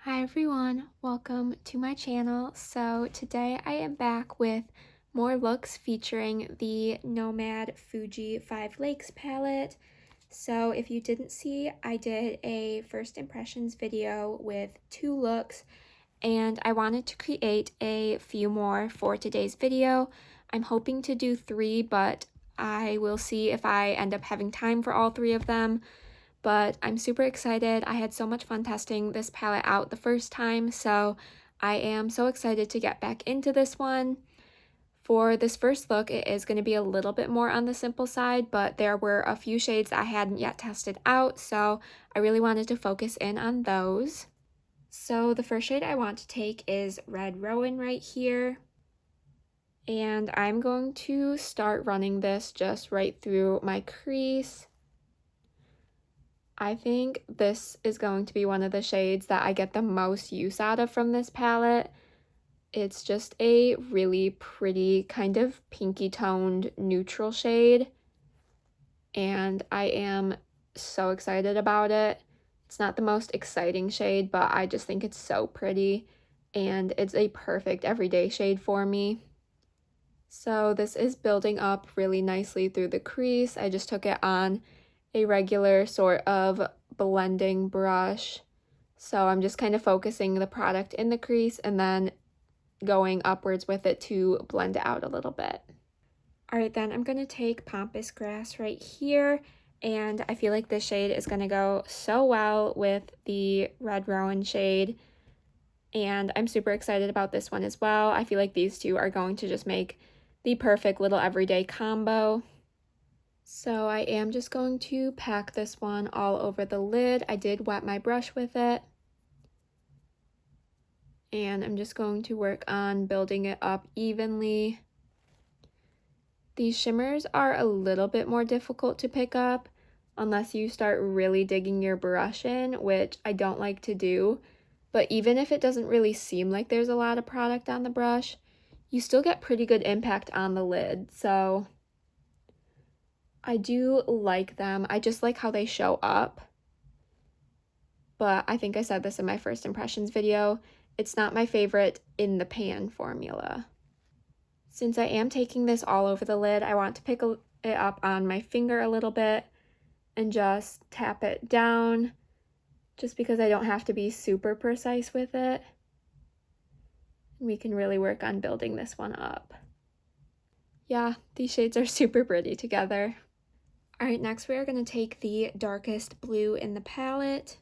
Hi everyone, welcome to my channel. So today I am back with more looks featuring the Nomad Fuji 5 Lakes palette. So if you didn't see, I did a first impressions video with 2 looks and I wanted to create a few more for today's video. I'm hoping to do 3, but I will see if I end up having time for all 3 of them. But I'm super excited. I had so much fun testing this palette out the first time, so I am so excited to get back into this one. For this first look, it is going to be a little bit more on the simple side, but there were a few shades I hadn't yet tested out, so I really wanted to focus in on those. So the first shade I want to take is Red Rowan right here. And I'm going to start running this just right through my crease. I think this is going to be one of the shades that I get the most use out of from this palette. It's just a really pretty kind of pinky toned neutral shade, and I am so excited about it. It's not the most exciting shade, but I just think it's so pretty, and it's a perfect everyday shade for me. So this is building up really nicely through the crease. I just took it on a regular sort of blending brush. So I'm just kind of focusing the product in the crease and then going upwards with it to blend it out a little bit. All right, then I'm going to take Pampas Grass right here, and I feel like this shade is going to go so well with the Red Rowan shade, and I'm super excited about this one as well. I feel like these two are going to just make the perfect little everyday combo. So I am just going to pack this one all over the lid. I did wet my brush with it. And I'm just going to work on building it up evenly. These shimmers are a little bit more difficult to pick up unless you start really digging your brush in, which I don't like to do. But even if it doesn't really seem like there's a lot of product on the brush, you still get pretty good impact on the lid. So I do like them. I just like how they show up. But I think I said this in my first impressions video. It's not my favorite in the pan formula. Since I am taking this all over the lid, I want to pick it up on my finger a little bit and just tap it down, just because I don't have to be super precise with it. We can really work on building this one up. Yeah, these shades are super pretty together. Alright, next we are going to take the darkest blue in the palette,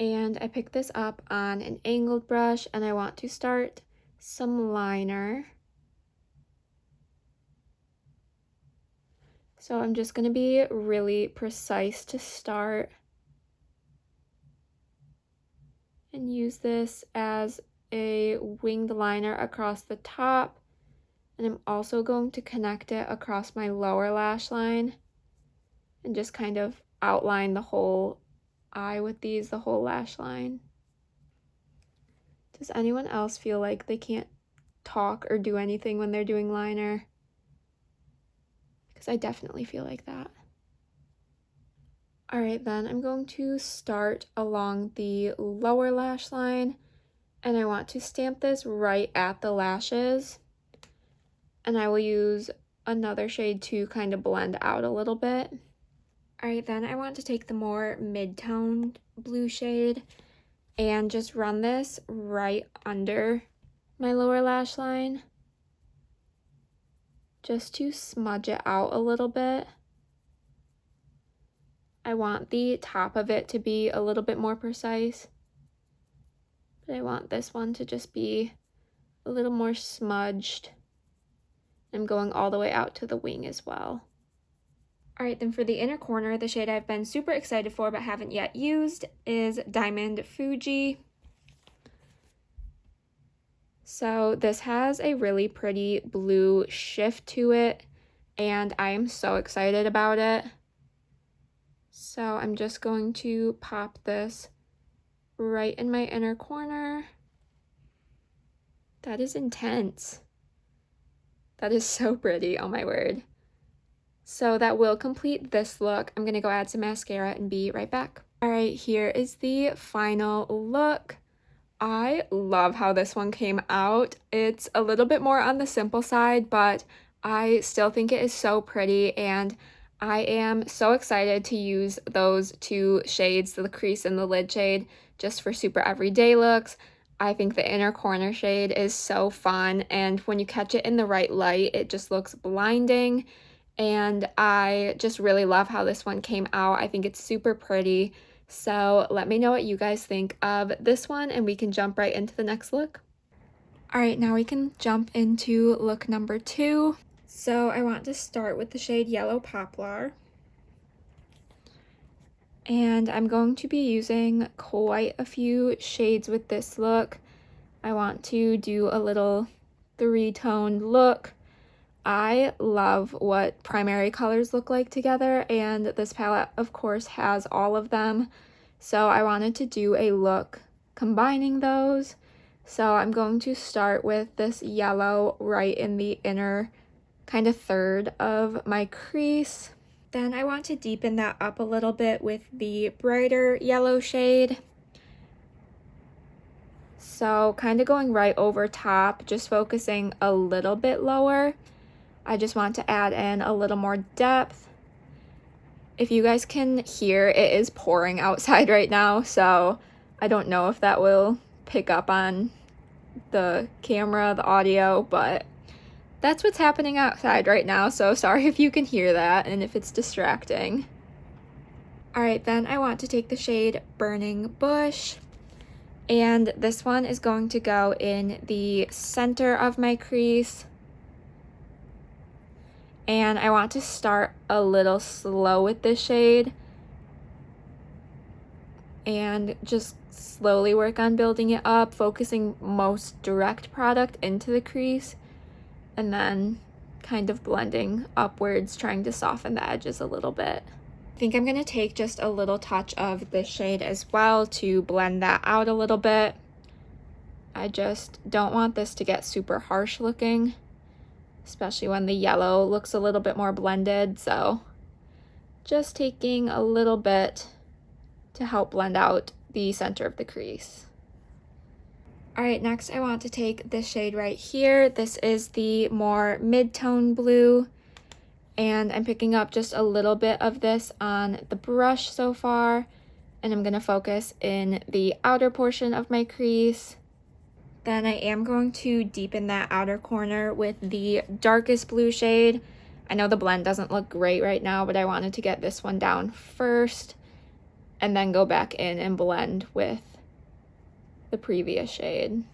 and I picked this up on an angled brush, and I want to start some liner. So I'm just going to be really precise to start and use this as a winged liner across the top, and I'm also going to connect it across my lower lash line and just kind of outline the whole eye with these, the whole lash line. Does anyone else feel like they can't talk or do anything when they're doing liner? Because I definitely feel like that. Alright, then I'm going to start along the lower lash line, and I want to stamp this right at the lashes. And I will use another shade to kind of blend out a little bit. Alright, then I want to take the more mid-toned blue shade and just run this right under my lower lash line, just to smudge it out a little bit. I want the top of it to be a little bit more precise, but I want this one to just be a little more smudged. I'm going all the way out to the wing as well. Alright, then for the inner corner, the shade I've been super excited for but haven't yet used is Nomad Fuji. So this has a really pretty blue shift to it, and I am so excited about it. So I'm just going to pop this right in my inner corner. That is intense. That is so pretty, oh my word. So that will complete this look. I'm going to go add some mascara and be right back. Alright, here is the final look. I love how this one came out. It's a little bit more on the simple side, but I still think it is so pretty, and I am so excited to use those two shades, the crease and the lid shade, just for super everyday looks. I think the inner corner shade is so fun, and when you catch it in the right light, it just looks blinding, and I just really love how this one came out. I think it's super pretty. So let me know what you guys think of this one, and we can jump right into the next look. All right, now we can jump into look number 2. So I want to start with the shade Yellow Poplar. And I'm going to be using quite a few shades with this look. I want to do a little 3-toned look. I love what primary colors look like together, and this palette, of course, has all of them. So I wanted to do a look combining those. So I'm going to start with this yellow right in the inner kind of third of my crease. Then I want to deepen that up a little bit with the brighter yellow shade. So kind of going right over top, just focusing a little bit lower. I just want to add in a little more depth. If you guys can hear, it is pouring outside right now, so I don't know if that will pick up on the camera, the audio, but that's what's happening outside right now, so sorry if you can hear that and if it's distracting. Alright, then I want to take the shade Burning Bush, and this one is going to go in the center of my crease. And I want to start a little slow with this shade and just slowly work on building it up, focusing most direct product into the crease, and then kind of blending upwards, trying to soften the edges a little bit. I think I'm going to take just a little touch of this shade as well to blend that out a little bit. I just don't want this to get super harsh looking, especially when the yellow looks a little bit more blended, so just taking a little bit to help blend out the center of the crease. Alright, next I want to take this shade right here. This is the more mid-tone blue, and I'm picking up just a little bit of this on the brush so far, and I'm going to focus in the outer portion of my crease. Then I am going to deepen that outer corner with the darkest blue shade. I know the blend doesn't look great right now, but I wanted to get this one down first and then go back in and blend with the previous shade.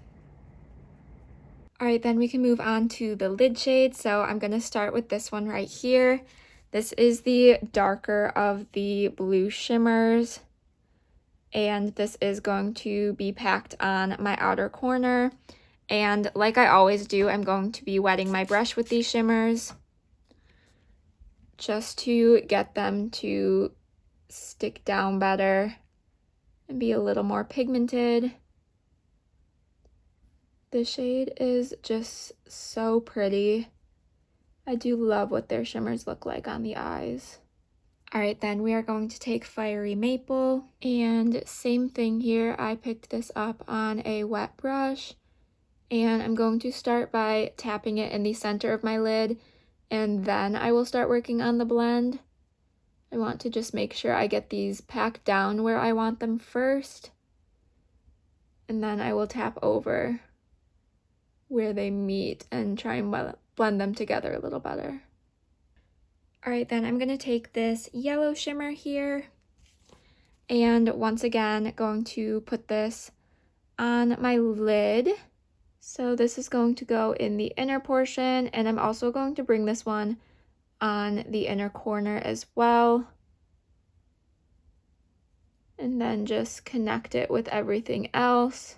Alright, then we can move on to the lid shade. So I'm going to start with this one right here. This is the darker of the blue shimmers, and this is going to be packed on my outer corner. And like I always do, I'm going to be wetting my brush with these shimmers just to get them to stick down better and be a little more pigmented. The shade is just so pretty. I do love what their shimmers look like on the eyes. Alright, then we are going to take Fiery Maple, and same thing here. I picked this up on a wet brush, and I'm going to start by tapping it in the center of my lid, and then I will start working on the blend. I want to just make sure I get these packed down where I want them first, and then I will tap over where they meet and try and blend them together a little better. Alright, then I'm going to take this yellow shimmer here, and once again going to put this on my lid. So this is going to go in the inner portion, and I'm also going to bring this one on the inner corner as well. And then just connect it with everything else.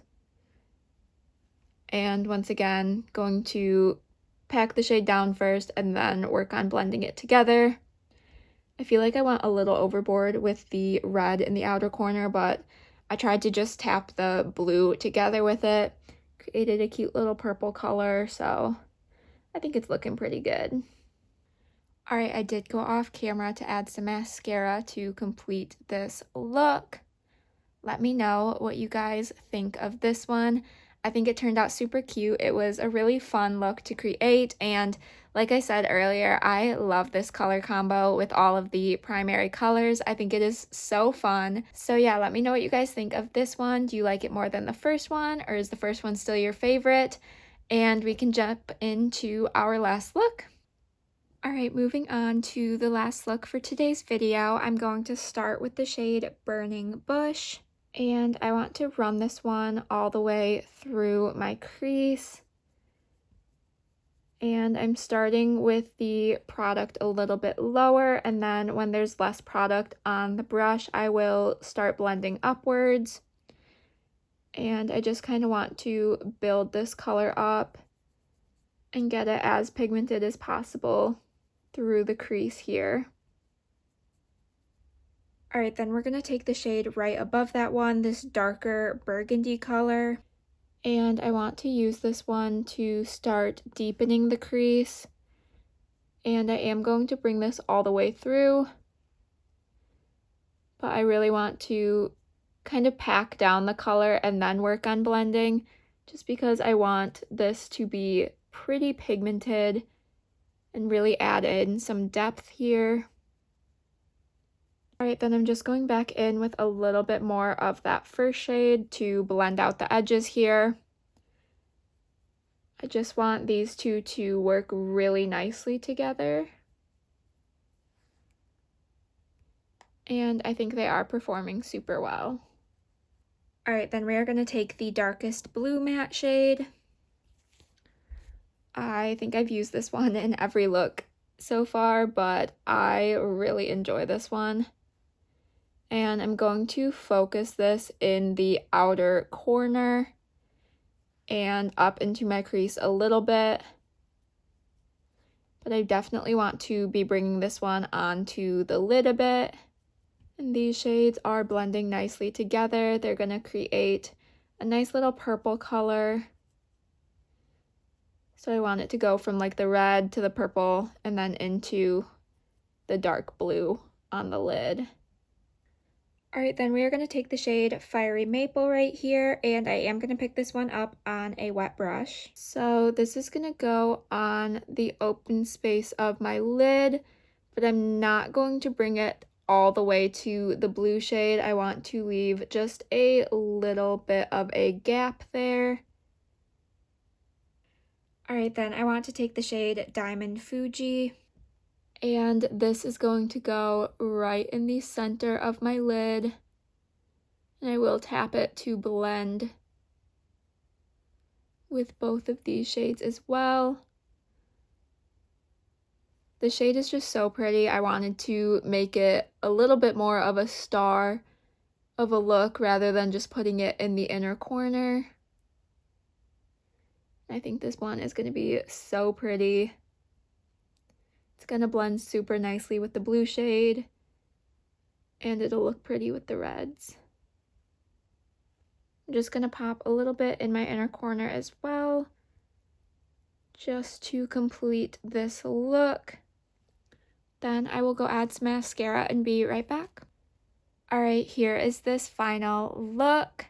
And once again, going to pack the shade down first and then work on blending it together. I feel like I went a little overboard with the red in the outer corner, but I tried to just tap the blue together with it. Created a cute little purple color, so I think it's looking pretty good. Alright, I did go off camera to add some mascara to complete this look. Let me know what you guys think of this one. I think it turned out super cute. It was a really fun look to create, and like I said earlier, I love this color combo with all of the primary colors. I think it is so fun. So yeah, let me know what you guys think of this one. Do you like it more than the first one, or is the first one still your favorite? And we can jump into our last look. All right, moving on to the last look for today's video. I'm going to start with the shade Burning Bush. And I want to run this one all the way through my crease. And I'm starting with the product a little bit lower, and then when there's less product on the brush, I will start blending upwards. And I just kind of want to build this color up and get it as pigmented as possible through the crease here. All right, then we're going to take the shade right above that one, this darker burgundy color, and I want to use this one to start deepening the crease, and I am going to bring this all the way through, but I really want to kind of pack down the color and then work on blending, just because I want this to be pretty pigmented and really add in some depth here. All right, then I'm just going back in with a little bit more of that first shade to blend out the edges here. I just want these two to work really nicely together. And I think they are performing super well. All right, then we are going to take the darkest blue matte shade. I think I've used this one in every look so far, but I really enjoy this one. And I'm going to focus this in the outer corner and up into my crease a little bit. But I definitely want to be bringing this one onto the lid a bit. And these shades are blending nicely together. They're going to create a nice little purple color. So I want it to go from like the red to the purple and then into the dark blue on the lid. All right, then we are going to take the shade Fiery Maple right here, and I am going to pick this one up on a wet brush. So this is going to go on the open space of my lid, but I'm not going to bring it all the way to the blue shade. I want to leave just a little bit of a gap there. All right, then I want to take the shade Diamond Fuji, and this is going to go right in the center of my lid, and I will tap it to blend with both of these shades as well. The shade is just so pretty. I wanted to make it a little bit more of a star of a look rather than just putting it in the inner corner. I think this one is going to be so pretty. It's going to blend super nicely with the blue shade, and it'll look pretty with the reds. I'm just going to pop a little bit in my inner corner as well, just to complete this look. Then I will go add some mascara and be right back. All right, here is this final look.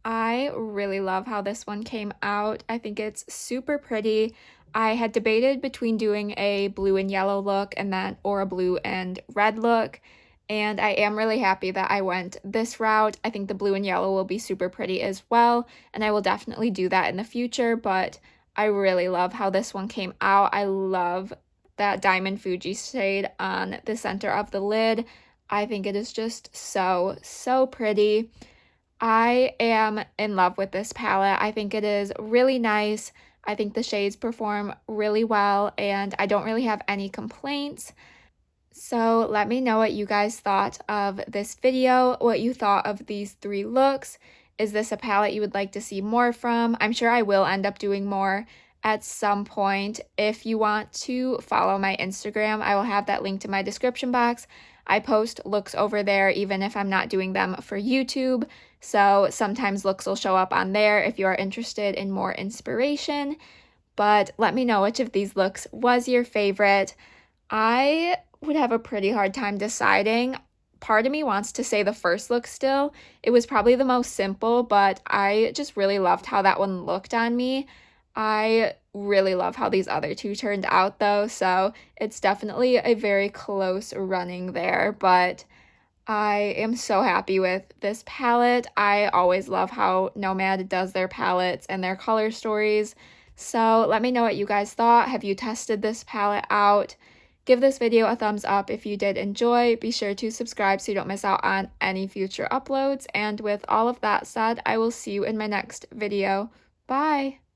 I really love how this one came out. I think it's super pretty. I had debated between doing a blue and yellow look or a blue and red look, and I am really happy that I went this route. I think the blue and yellow will be super pretty as well, and I will definitely do that in the future, but I really love how this one came out. I love that Diamond Fuji shade on the center of the lid. I think it is just so, so pretty. I am in love with this palette. I think it is really nice. I think the shades perform really well, and I don't really have any complaints. So let me know what you guys thought of this video, what you thought of these 3 looks. Is this a palette you would like to see more from? I'm sure I will end up doing more at some point. If you want to follow my Instagram, I will have that linked in my description box. I post looks over there even if I'm not doing them for YouTube. So sometimes looks will show up on there if you are interested in more inspiration. But let me know which of these looks was your favorite. I would have a pretty hard time deciding. part of me wants to say the first look still. It was probably the most simple, but I just really loved how that one looked on me. I really love how these other two turned out though, so it's definitely a very close running there, but I am so happy with this palette. I always love how Nomad does their palettes and their color stories. So let me know what you guys thought. Have you tested this palette out? Give this video a thumbs up if you did enjoy. Be sure to subscribe so you don't miss out on any future uploads. And with all of that said, I will see you in my next video. Bye!